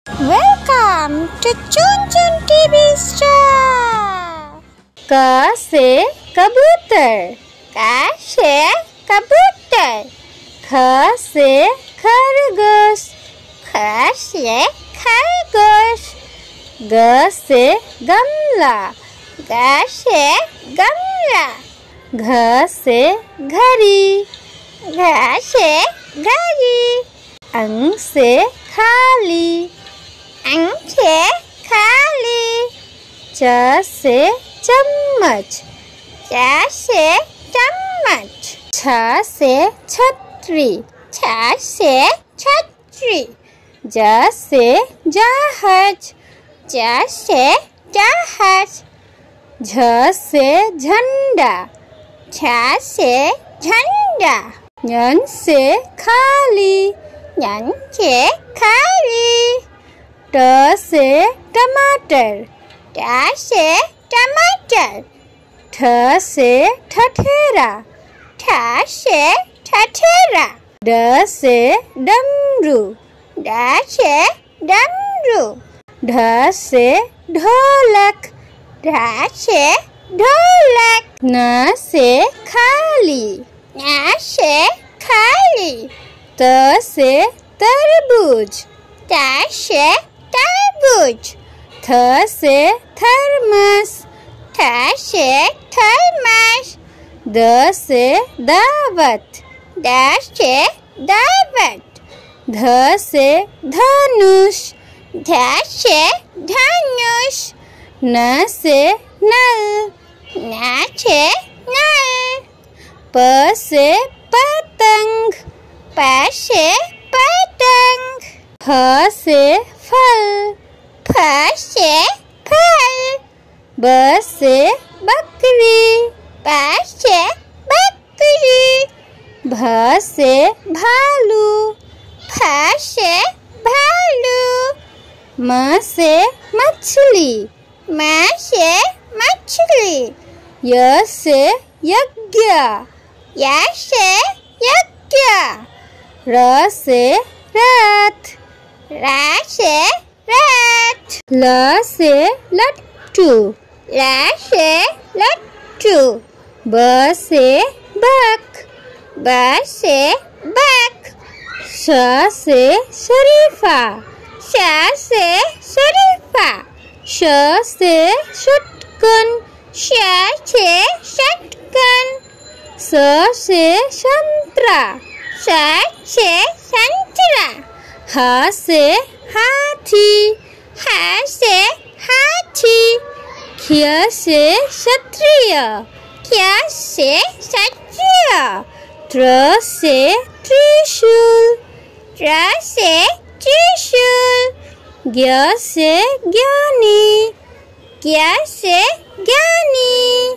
Welcome to Chun Chun TV Star. क से कबूतर, क से कबूतर। ख से खरगोश, ख से खरगोश। ग से गमला, ग से गमला। घ से घड़ी, घ से घड़ी। अंग से खाली, अंग से खाली। च से चम्मच, च से चम्मच। छ से छतरी, छ से छतरी। ज से जहाज, ज से जहाज। झ से झंडा, झ से झंडा। ञ से खाली, ञ से खाली। ट से टमाटर, ट से टमाटर। ठ से ठठेरा, ठ से ठठेरा। ड से डमरू, ड से डमरू। ढ से ढोलक, ढ से ढोलक। न से खाली, न से खाली। त से तरबूज, त से तरबूज। थ से थर्मस, थ से थर्मस। द से दावत, द से दावत। ध से धनुष, ध से धनुष। न से नल, न से नल। प से पतंग, प से पतंग। फ से फल, फ से फल। ब से बकरी, ब से बकरी। भ से भालू, फ से भालू। म से मछली, म से मछली। य से यज्ञ, य से यज्ञ। र से रथ, र से रथ। ल से लट्टू, ल से लट्टू। ब से बक, ब से बक। श से शरीफा, श से शरीफा। श से शटकन, श से शटकन। स से संतरा, स से संतरा। ह से हाथी, ह से हाथी। क्ष से क्षत्रिय, क्ष से क्षत्रिय। त्र से त्रिशूल, त्र से त्रिशूल। ज्ञ से ज्ञानी, ज्ञ से ज्ञानी।